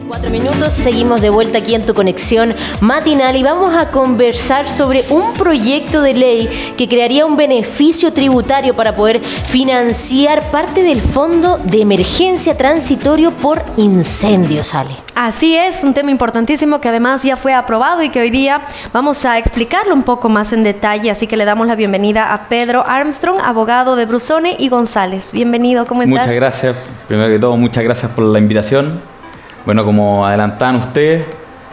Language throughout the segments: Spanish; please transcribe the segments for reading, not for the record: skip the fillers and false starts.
4 minutos, seguimos de vuelta aquí en tu conexión matinal y vamos a conversar sobre un proyecto de ley que crearía un beneficio tributario para poder financiar parte del fondo de emergencia transitorio por incendios, Ale. Así es, un tema importantísimo que además ya fue aprobado y que hoy día vamos a explicarlo un poco más en detalle, así que le damos la bienvenida a Pedro Armstrong, abogado de Brusone y González. Bienvenido, ¿cómo estás? Muchas gracias, primero que todo, muchas gracias por la invitación. Bueno, como adelantaban ustedes,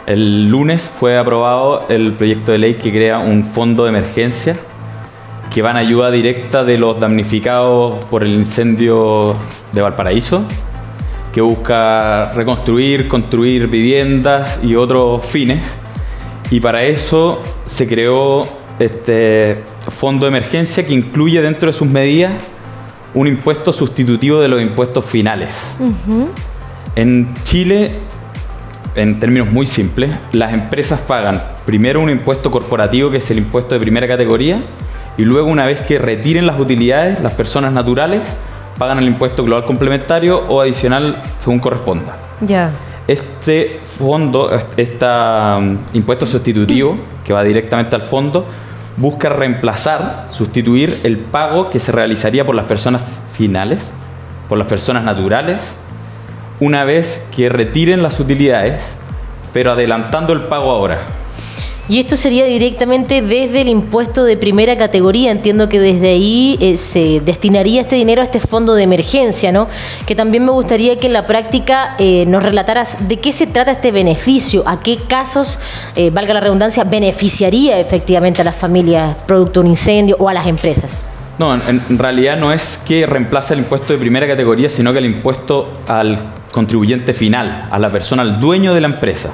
el lunes fue aprobado el proyecto de ley que crea un fondo de emergencia que va en ayuda directa de los damnificados por el incendio de Valparaíso, que busca reconstruir, construir viviendas y otros fines. Y para eso se creó este fondo de emergencia que incluye dentro de sus medidas un impuesto sustitutivo de los impuestos finales. En Chile, en términos muy simples, las empresas pagan primero un impuesto corporativo, que es el impuesto de primera categoría, y luego, una vez que retiren las utilidades, las personas naturales pagan el impuesto global complementario o adicional según corresponda. Ya. Este fondo, impuesto sustitutivo, que va directamente al fondo, busca reemplazar, sustituir el pago que se realizaría por las personas finales, por las personas naturales, una vez que retiren las utilidades, pero adelantando el pago ahora. Y esto sería directamente desde el impuesto de primera categoría. Entiendo que desde ahí se destinaría este dinero a este fondo de emergencia, ¿no? Que también me gustaría que en la práctica nos relataras de qué se trata este beneficio, a qué casos, valga la redundancia, beneficiaría efectivamente a las familias producto de un incendio o a las empresas. No, en realidad no es que reemplace el impuesto de primera categoría, sino que el impuesto al contribuyente final, a la persona, al dueño de la empresa.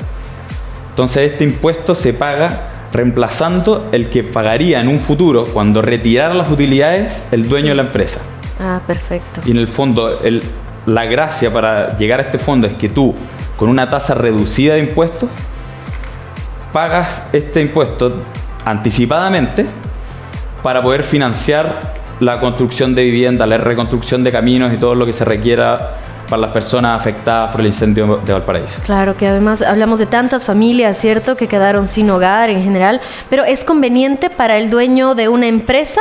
Entonces este impuesto se paga reemplazando el que pagaría en un futuro, cuando retirara las utilidades, el dueño de la empresa. Ah, perfecto. Y en el fondo, la gracia para llegar a este fondo es que tú, con una tasa reducida de impuestos, pagas este impuesto anticipadamente para poder financiar la construcción de viviendas, la reconstrucción de caminos y todo lo que se requiera para las personas afectadas por el incendio de Valparaíso. Claro, que además hablamos de tantas familias, ¿cierto?, que quedaron sin hogar en general, pero ¿es conveniente para el dueño de una empresa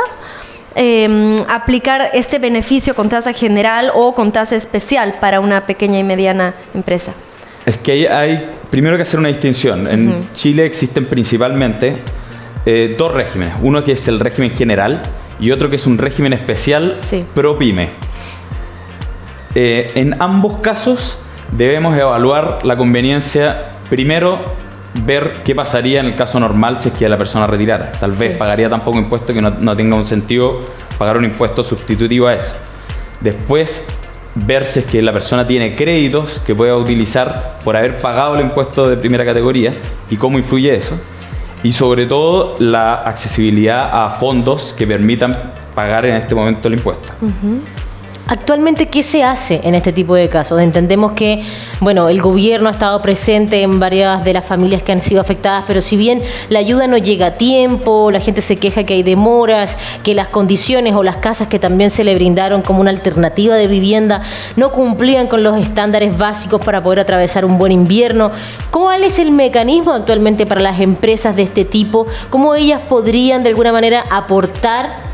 aplicar este beneficio con tasa general o con tasa especial para una pequeña y mediana empresa? Es que hay primero que hacer una distinción. En Chile existen principalmente dos regímenes. Uno que es el régimen general y otro que es un régimen especial pro pyme. En ambos casos debemos evaluar la conveniencia, primero ver qué pasaría en el caso normal si es que la persona retirara. Tal vez pagaría tan poco impuesto que no tenga un sentido pagar un impuesto sustitutivo a eso. Después ver si es que la persona tiene créditos que pueda utilizar por haber pagado el impuesto de primera categoría y cómo influye eso. Y sobre todo la accesibilidad a fondos que permitan pagar en este momento el impuesto. Actualmente, ¿qué se hace en este tipo de casos? Entendemos que, bueno, el gobierno ha estado presente en varias de las familias que han sido afectadas, pero si bien la ayuda no llega a tiempo, la gente se queja que hay demoras, que las condiciones o las casas que también se le brindaron como una alternativa de vivienda no cumplían con los estándares básicos para poder atravesar un buen invierno. ¿Cuál es el mecanismo actualmente para las empresas de este tipo? ¿Cómo ellas podrían de alguna manera aportar,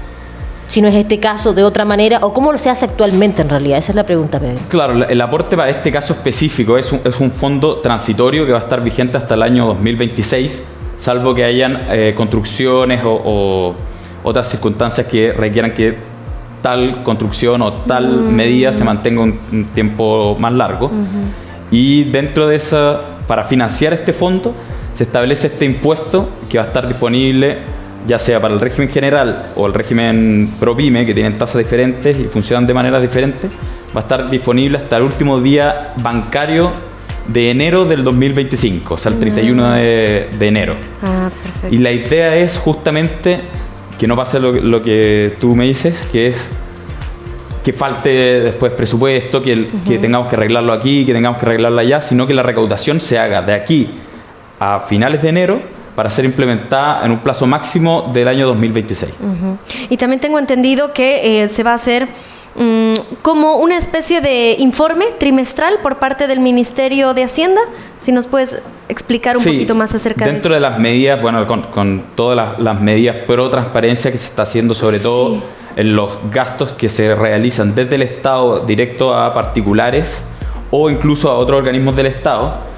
si no es este caso, de otra manera? ¿O cómo se hace actualmente en realidad? Esa es la pregunta, Pedro. Claro, el aporte para este caso específico es un fondo transitorio que va a estar vigente hasta el año 2026, salvo que hayan construcciones o otras circunstancias que requieran que tal construcción o tal medida se mantenga un tiempo más largo. Y dentro de esa, para financiar este fondo, se establece este impuesto que va a estar disponible ya sea para el régimen general o el régimen ProPyme, que tienen tasas diferentes y funcionan de maneras diferentes, va a estar disponible hasta el último día bancario de enero del 2025, o sea, el 31 de enero. Perfecto. Y la idea es justamente que no pase lo que tú me dices, que es que falte después presupuesto, que tengamos que arreglarlo aquí, que tengamos que arreglarlo allá, sino que la recaudación se haga de aquí a finales de enero para ser implementada en un plazo máximo del año 2026. Y también tengo entendido que se va a hacer como una especie de informe trimestral por parte del Ministerio de Hacienda. Si nos puedes explicar un poquito más acerca de eso. Dentro de las medidas, bueno, con todas las medidas pro transparencia que se está haciendo, sobre todo en los gastos que se realizan desde el Estado directo a particulares o incluso a otros organismos del Estado,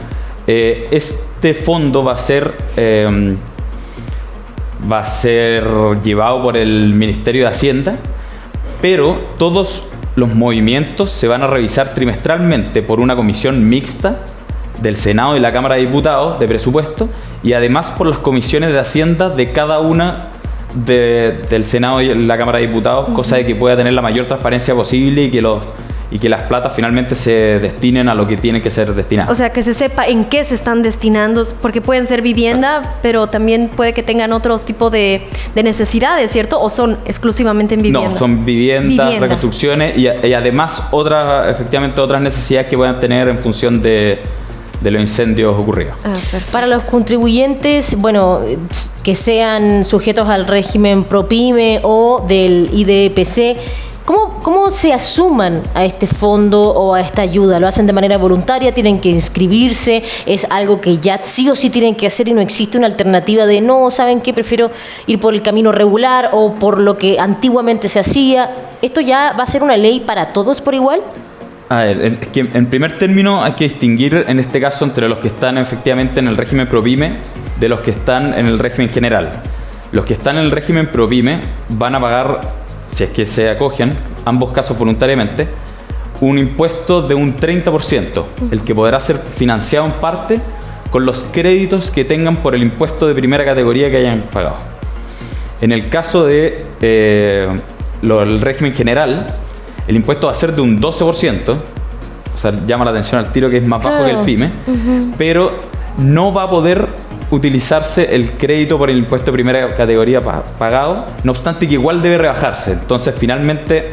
este fondo va a ser llevado por el Ministerio de Hacienda, pero todos los movimientos se van a revisar trimestralmente por una comisión mixta del Senado y la Cámara de Diputados de presupuesto, y además por las comisiones de Hacienda de cada una del Senado y la Cámara de Diputados, cosa de que pueda tener la mayor transparencia posible y que las platas finalmente se destinen a lo que tienen que ser destinadas. O sea, que se sepa en qué se están destinando, porque pueden ser vivienda, pero también puede que tengan otros tipos de necesidades, ¿cierto? ¿O son exclusivamente en vivienda? No, son viviendas, reconstrucciones y además efectivamente otras necesidades que puedan tener en función de los incendios ocurridos. Para los contribuyentes, bueno, que sean sujetos al régimen ProPyme o del IDPC, ¿cómo se asuman a este fondo o a esta ayuda? ¿Lo hacen de manera voluntaria? ¿Tienen que inscribirse? ¿Es algo que ya sí o sí tienen que hacer y no existe una alternativa de no, ¿saben qué? Prefiero ir por el camino regular o por lo que antiguamente se hacía? ¿Esto ya va a ser una ley para todos por igual? A ver, es que en primer término hay que distinguir en este caso entre los que están efectivamente en el régimen ProPyme de los que están en el régimen general. Los que están en el régimen ProPyme van a pagar, si es que se acogen, ambos casos voluntariamente, un impuesto de un 30%, el que podrá ser financiado en parte con los créditos que tengan por el impuesto de primera categoría que hayan pagado. En el caso de el régimen general, el impuesto va a ser de un 12%, o sea, llama la atención al tiro que es más bajo que el PYME, pero no va a poder utilizarse el crédito por el impuesto de primera categoría pagado, no obstante que igual debe rebajarse. Entonces, finalmente,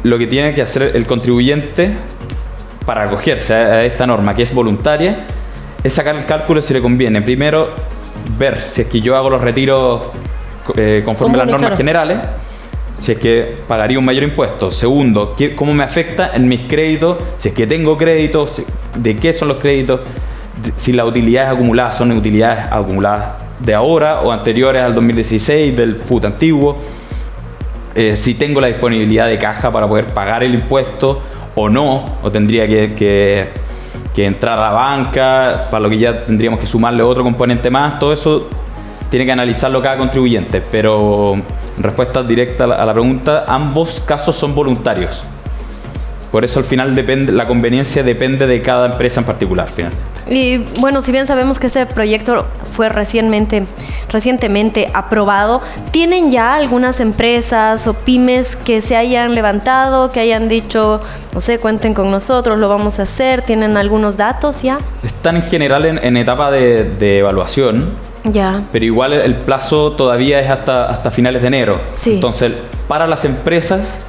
lo que tiene que hacer el contribuyente para acogerse a esta norma, que es voluntaria, es sacar el cálculo si le conviene. Primero, ver si es que yo hago los retiros conforme a las normas generales, si es que pagaría un mayor impuesto. Segundo, cómo me afecta en mis créditos, si es que tengo créditos, de qué son los créditos, si las utilidades acumuladas son utilidades acumuladas de ahora o anteriores al 2016, del FUT antiguo, si tengo la disponibilidad de caja para poder pagar el impuesto o no, o tendría que entrar a la banca, para lo que ya tendríamos que sumarle otro componente más. Todo eso tiene que analizarlo cada contribuyente, pero en respuesta directa a la pregunta, ambos casos son voluntarios. Por eso al final la conveniencia depende de cada empresa en particular, finalmente. Y bueno, si bien sabemos que este proyecto fue recientemente aprobado, ¿tienen ya algunas empresas o pymes que se hayan levantado, que hayan dicho, no sé, cuenten con nosotros, lo vamos a hacer? ¿Tienen algunos datos ya? Están en general en etapa de evaluación. Ya. Pero igual el plazo todavía es hasta finales de enero. Sí. Entonces, para las empresas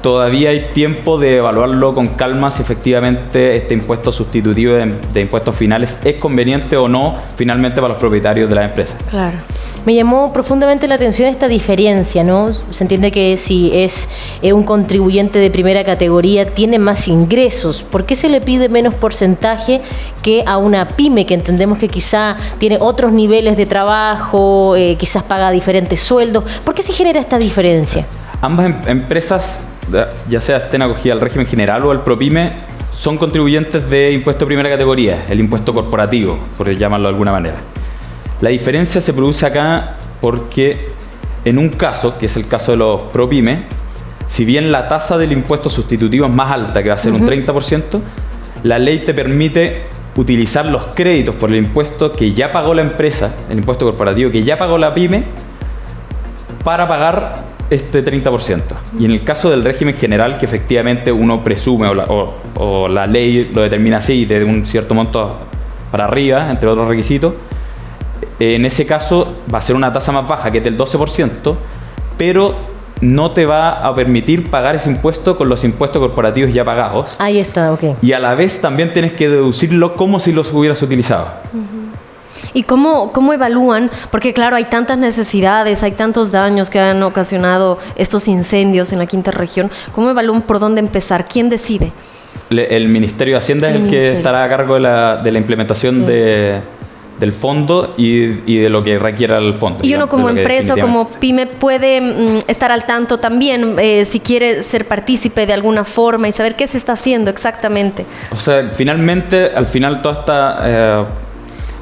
todavía hay tiempo de evaluarlo con calma si efectivamente este impuesto sustitutivo de impuestos finales es conveniente o no finalmente para los propietarios de las empresas. Claro. Me llamó profundamente la atención esta diferencia, ¿no? Se entiende que si es un contribuyente de primera categoría tiene más ingresos. ¿Por qué se le pide menos porcentaje que a una pyme que entendemos que quizá tiene otros niveles de trabajo, quizás paga diferentes sueldos? ¿Por qué se genera esta diferencia? Ambas empresas, ya sea estén acogidas al régimen general o al ProPyme, son contribuyentes de impuesto de primera categoría, el impuesto corporativo, por llamarlo de alguna manera. La diferencia se produce acá porque en un caso, que es el caso de los ProPyme, si bien la tasa del impuesto sustitutivo es más alta, que va a ser un 30%, la ley te permite utilizar los créditos por el impuesto que ya pagó la empresa, el impuesto corporativo que ya pagó la pyme, para pagar este 30%. Y en el caso del régimen general, que efectivamente uno presume o la ley lo determina así, de un cierto monto para arriba, entre otros requisitos, en ese caso va a ser una tasa más baja, que es del 12%, pero no te va a permitir pagar ese impuesto con los impuestos corporativos ya pagados. Ahí está, ok. Y a la vez también tienes que deducirlo como si los hubieras utilizado. ¿Y cómo evalúan? Porque claro, hay tantas necesidades, hay tantos daños que han ocasionado estos incendios en la quinta región. ¿Cómo evalúan por dónde empezar? ¿Quién decide? El Ministerio de Hacienda es el que estará a cargo de la implementación del fondo y de lo que requiera el fondo. Y uno como empresa o como pyme puede estar al tanto también si quiere ser partícipe de alguna forma y saber qué se está haciendo exactamente. O sea, al final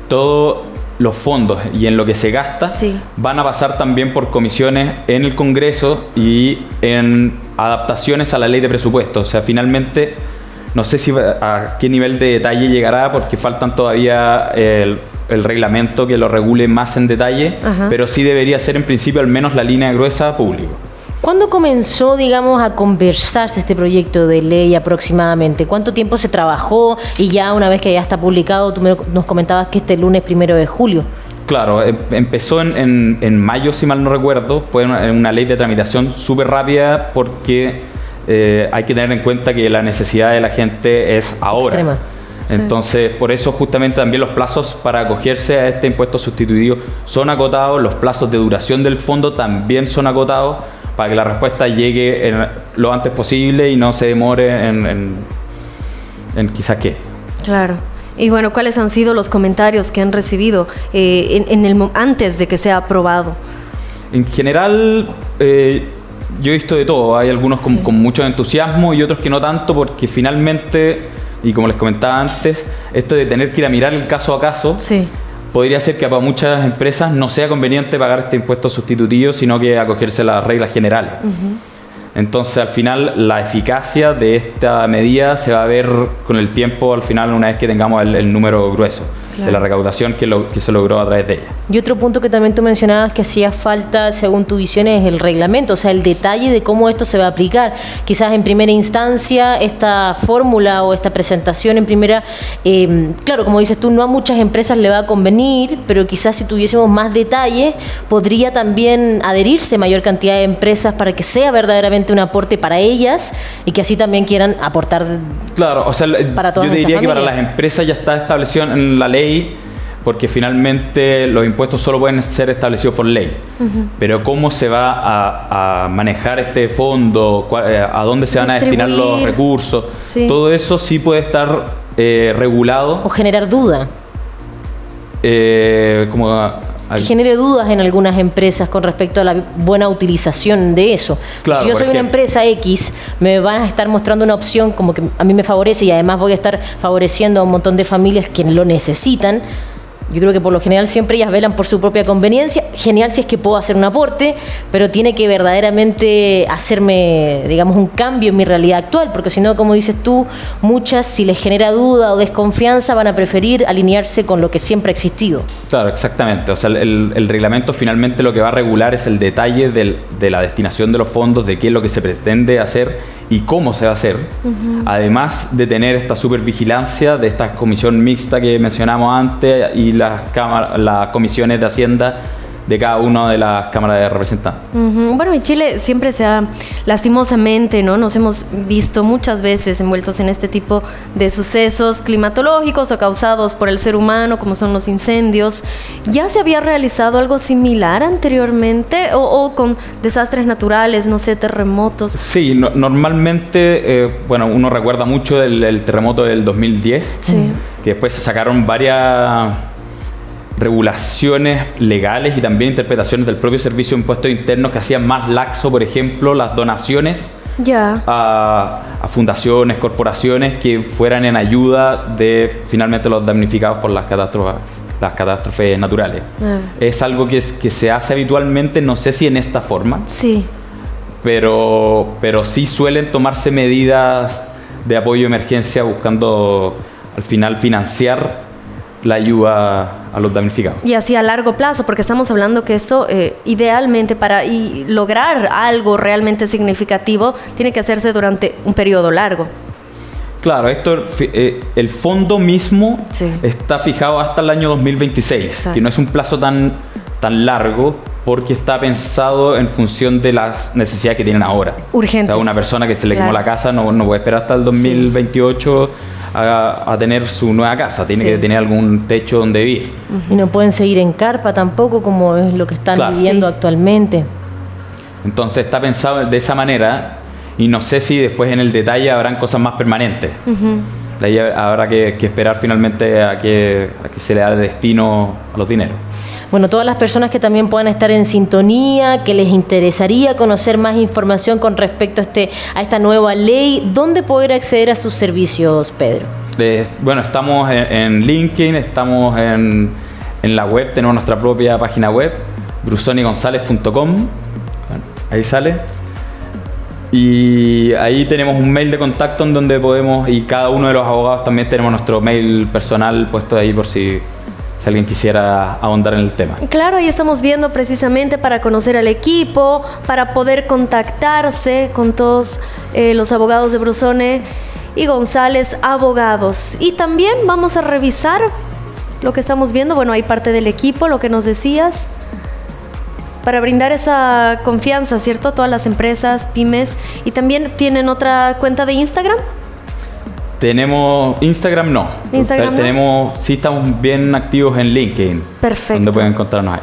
todos los fondos y en lo que se gasta van a pasar también por comisiones en el Congreso y en adaptaciones a la ley de presupuesto. O sea, finalmente no sé a qué nivel de detalle llegará porque faltan todavía el reglamento que lo regule más en detalle, pero sí debería ser en principio al menos la línea gruesa público. ¿Cuándo comenzó, digamos, a conversarse este proyecto de ley aproximadamente? ¿Cuánto tiempo se trabajó? Y ya una vez que ya está publicado, tú nos comentabas que este lunes 1 de julio. Claro, empezó en mayo, si mal no recuerdo. Fue una ley de tramitación súper rápida porque hay que tener en cuenta que la necesidad de la gente es ahora. Extrema. Entonces, por eso justamente también los plazos para acogerse a este impuesto sustitutivo son acotados, los plazos de duración del fondo también son acotados para que la respuesta llegue lo antes posible y no se demore en quizás qué. Claro. Y bueno, ¿cuáles han sido los comentarios que han recibido antes de que sea aprobado? En general, yo he visto de todo. Hay algunos con mucho entusiasmo y otros que no tanto, porque finalmente, y como les comentaba antes, esto de tener que ir a mirar el caso a caso podría ser que para muchas empresas no sea conveniente pagar este impuesto sustitutivo, sino que acogerse a las reglas generales. Entonces, al final, la eficacia de esta medida se va a ver con el tiempo, al final, una vez que tengamos el número grueso de la recaudación que se logró a través de ella. Y otro punto que también tú mencionabas que hacía falta, según tu visión, es el reglamento, o sea, el detalle de cómo esto se va a aplicar. Quizás en primera instancia, esta fórmula o esta presentación en primera, claro, como dices tú, no a muchas empresas le va a convenir, pero quizás si tuviésemos más detalles, podría también adherirse mayor cantidad de empresas para que sea verdaderamente un aporte para ellas y que así también quieran aportar. Claro, o sea, para todas yo diría que para familias. las empresas ya está establecido en la ley, porque finalmente los impuestos solo pueden ser establecidos por ley. Pero cómo se va a manejar este fondo, a dónde se van a destinar los recursos, todo eso sí puede estar regulado. O generar duda. Que genere dudas en algunas empresas con respecto a la buena utilización de eso. Claro, si yo soy una empresa X, me van a estar mostrando una opción como que a mí me favorece y además voy a estar favoreciendo a un montón de familias que lo necesitan. Yo creo que por lo general siempre ellas velan por su propia conveniencia. Genial si es que puedo hacer un aporte, pero tiene que verdaderamente hacerme, digamos, un cambio en mi realidad actual, porque si no, como dices tú, muchas, si les genera duda o desconfianza, van a preferir alinearse con lo que siempre ha existido. Claro, exactamente. O sea, el reglamento finalmente lo que va a regular es el detalle de la destinación de los fondos, de qué es lo que se pretende hacer y cómo se va a hacer, además de tener esta supervigilancia de esta comisión mixta que mencionamos antes y las comisiones de Hacienda de cada una de las cámaras de representantes. Bueno, en Chile siempre se ha, lastimosamente, ¿no? Nos hemos visto muchas veces envueltos en este tipo de sucesos climatológicos o causados por el ser humano, como son los incendios. ¿Ya se había realizado algo similar anteriormente o con desastres naturales, no sé, terremotos? Sí, normalmente, bueno, uno recuerda mucho el terremoto del 2010, que después se sacaron varias regulaciones legales y también interpretaciones del propio Servicio de Impuestos Internos que hacían más laxo, por ejemplo, las donaciones a fundaciones, corporaciones que fueran en ayuda de finalmente los damnificados por las catástrofes naturales. Es algo que se hace habitualmente, no sé si en esta forma, pero sí suelen tomarse medidas de apoyo de emergencia buscando al final financiar la ayuda a los damnificados. Y así a largo plazo, porque estamos hablando que esto idealmente para lograr algo realmente significativo tiene que hacerse durante un periodo largo. Claro, el fondo mismo está fijado hasta el año 2026, que no es un plazo tan largo porque está pensado en función de las necesidades que tienen ahora. Urgentes. O sea, una persona que se le quemó la casa no puede esperar hasta el 2028 a tener su nueva casa, tiene que tener algún techo donde vivir. Y no pueden seguir en carpa tampoco, como es lo que están Claro. viviendo actualmente. Entonces está pensado de esa manera y no sé si después en el detalle habrán cosas más permanentes. De ahí habrá que esperar finalmente a que se le dé destino a los dineros. Bueno, todas las personas que también puedan estar en sintonía, que les interesaría conocer más información con respecto a esta nueva ley, ¿dónde poder acceder a sus servicios, Pedro? Bueno, estamos en LinkedIn, estamos en la web, tenemos nuestra propia página web, brusonigonzalez.com, ahí sale. Y ahí tenemos un mail de contacto en donde podemos, y cada uno de los abogados también tenemos nuestro mail personal puesto ahí por si alguien quisiera ahondar en el tema. Claro, ahí estamos viendo precisamente para conocer al equipo, para poder contactarse con todos los abogados de Brusone y González Abogados. Y también vamos a revisar lo que estamos viendo. Bueno, hay parte del equipo, lo que nos decías, para brindar esa confianza, ¿cierto? A todas las empresas, pymes. Y también tienen otra cuenta de Instagram. Tenemos Instagram, no. Instagram, tenemos, sí estamos bien activos en LinkedIn. Perfecto. Donde pueden encontrarnos ahí.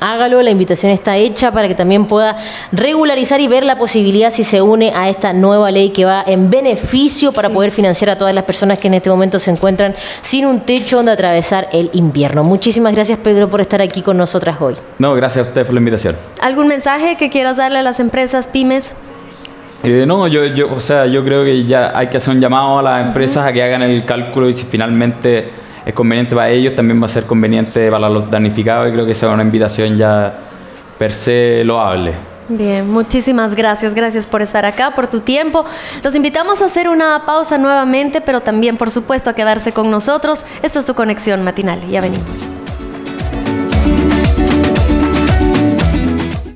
Hágalo, la invitación está hecha para que también pueda regularizar y ver la posibilidad si se une a esta nueva ley que va en beneficio para poder financiar a todas las personas que en este momento se encuentran sin un techo donde atravesar el invierno. Muchísimas gracias, Pedro, por estar aquí con nosotras hoy. No, gracias a ustedes por la invitación. ¿Algún mensaje que quieras darle a las empresas, pymes? No, yo creo que ya hay que hacer un llamado a las empresas a que hagan el cálculo y si finalmente es conveniente para ellos, también va a ser conveniente para los damnificados y creo que esa es una invitación ya per se loable. Bien, muchísimas gracias. Gracias por estar acá, por tu tiempo. Los invitamos a hacer una pausa nuevamente, pero también, por supuesto, a quedarse con nosotros. Esto es Tu Conexión Matinal. Ya venimos.